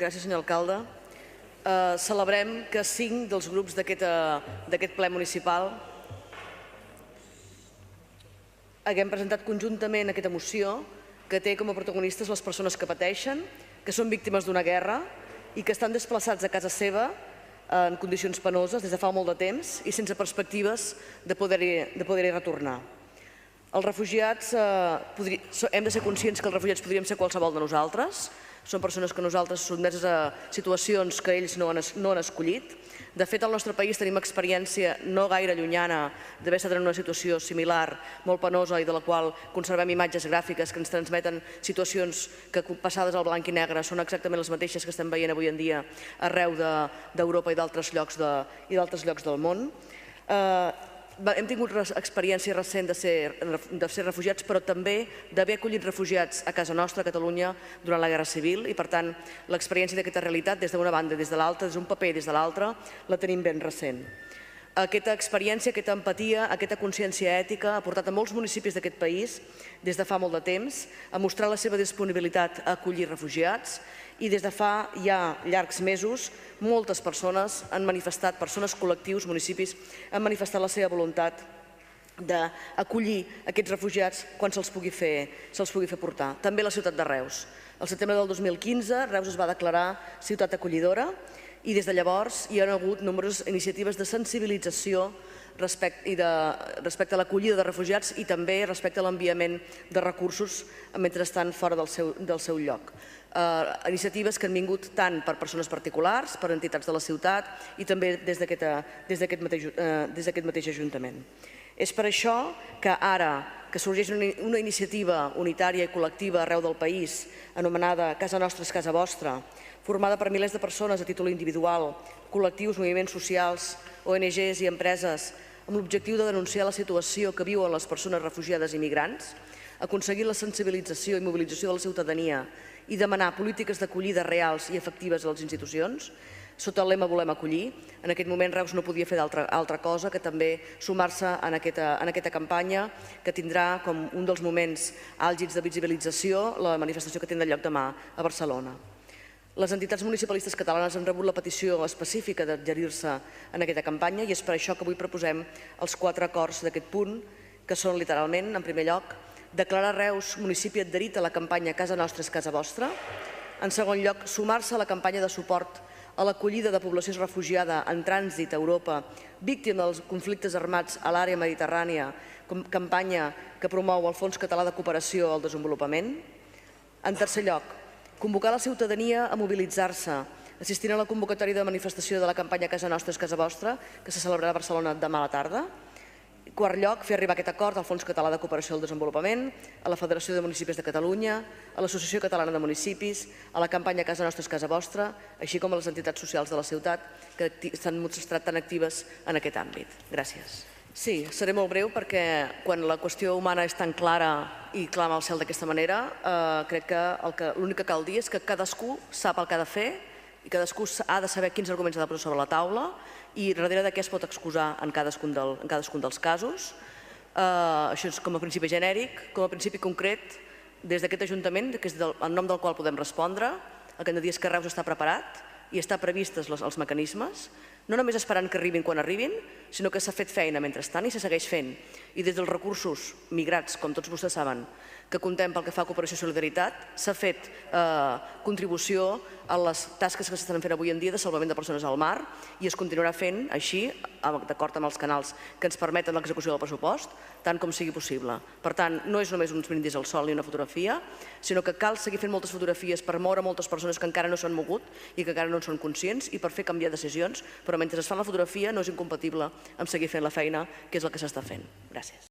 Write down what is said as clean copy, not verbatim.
Gràcies, senyor alcalde. Celebrem que 5 dels grups d'aquest ple municipal haguem presentat conjuntament aquesta moció que té com a protagonistes les persones que pateixen, que són víctimes d'una guerra i que estan desplaçats a casa seva en condicions penoses des de fa molt de temps i sense perspectives de poder-hi retornar. Els refugiats, hem de ser conscients que els refugiats podríem ser qualsevol de nosaltres. Són persones que nosaltres sotmeses a situacions que ells no han escollit. De fet, al nostre país tenim experiència no gaire llunyana d'haver estat en una situació similar, molt penosa i de la qual conservem imatges gràfiques que ens transmeten situacions que, passades al blanc i negre, són exactament les mateixes que estem veient avui en dia arreu d'Europa i d'altres llocs del món. Hem tingut experiència recent de ser refugiats, però també d'haver acollit refugiats a casa nostra, a Catalunya, durant la Guerra Civil, i per tant l'experiència d'aquesta realitat des d'una banda i des de l'altra, des d'un paper i des de l'altre, la tenim ben recent. Aquesta experiència, aquesta empatia, aquesta consciència ètica ha portat a molts municipis d'aquest país, des de fa molt de temps, a mostrar la seva disponibilitat a acollir refugiats i des de fa ja llargs mesos moltes persones han manifestat, persones, col·lectius, municipis, han manifestat la seva voluntat d'acollir aquests refugiats quan se'ls pugui fer portar. També la ciutat de Reus. Al setembre del 2015 Reus es va declarar ciutat acollidora i des de llavors hi ha hagut nombroses iniciatives de sensibilització respecte a l'acollida de refugiats i també respecte a l'enviament de recursos mentre estan fora del seu lloc. Iniciatives que han vingut tant per persones particulars, per entitats de la ciutat i també des d'aquest mateix Ajuntament. És per això que ara que sorgeix una iniciativa unitària i col·lectiva arreu del país anomenada Casa Nostra és Casa Vostra, formada per milers de persones a títol individual, col·lectius, moviments socials, ONGs i empreses, amb l'objectiu de denunciar la situació que viuen les persones refugiades i migrants, aconseguir la sensibilització i mobilització de la ciutadania i demanar polítiques d'acollida reals i efectives a les institucions, sota el lema Volem acollir. En aquest moment Reus no podia fer altra cosa que també sumar-se en aquesta campanya que tindrà com un dels moments àlgids de visibilització la manifestació que tindrà lloc demà a Barcelona. Les entitats municipalistes catalanes han rebut la petició específica d'adherir-se en aquesta campanya i és per això que avui proposem els 4 acords d'aquest punt, que són literalment, en primer lloc, declarar Reus municipi adherit a la campanya Casa Nostra és Casa Vostra. En segon lloc, sumar-se a la campanya de suport a l'acollida de població refugiada en trànsit a Europa, víctima dels conflictes armats a l'àrea mediterrània, campanya que promou el Fons Català de Cooperació al Desenvolupament. En tercer lloc, convocar la ciutadania a mobilitzar-se, assistint a la convocatòria de manifestació de la campanya Casa Nostra és Casa Vostra, que se celebrarà a Barcelona demà a la tarda. Quart lloc, fer arribar aquest acord al Fons Català de Cooperació al Desenvolupament, a la Federació de Municipis de Catalunya, a l'Associació Catalana de Municipis, a la campanya Casa Nostra és Casa Vostra, així com a les entitats socials de la ciutat que s'han mostrat tan actives en aquest àmbit. Gràcies. Sí, seré molt breu perquè quan la qüestió humana és tan clara i clama al cel d'aquesta manera, crec que l'únic que cal dir és que cadascú sap el que ha de fer i cadascú ha de saber quins arguments ha de posar sobre la taula i darrere de què es pot excusar en cadascun dels casos. Això és com a principi genèric. Com a principi concret, des d'aquest Ajuntament, que és el nom del qual podem respondre, el que hem de dir és que Reus està preparat i està previstes els mecanismes, no només esperant que arribin quan arribin, sinó que s'ha fet feina mentrestant i se segueix fent. I des dels recursos migrats, com tots vostès saben, que comptem pel que fa a cooperació i solidaritat, s'ha fet contribució a les tasques que s'estan fent avui en dia de salvament de persones al mar i es continuarà fent així, d'acord amb els canals que ens permeten l'execució del pressupost, tant com sigui possible. Per tant, no és només uns brindis al sol ni una fotografia, sinó que cal seguir fent moltes fotografies per moure moltes persones que encara no s'han mogut i que encara no en són conscients i per fer canviar decisions, però mentre es fa la fotografia no és incompatible amb seguir fent la feina que és el que s'està fent. Gràcies.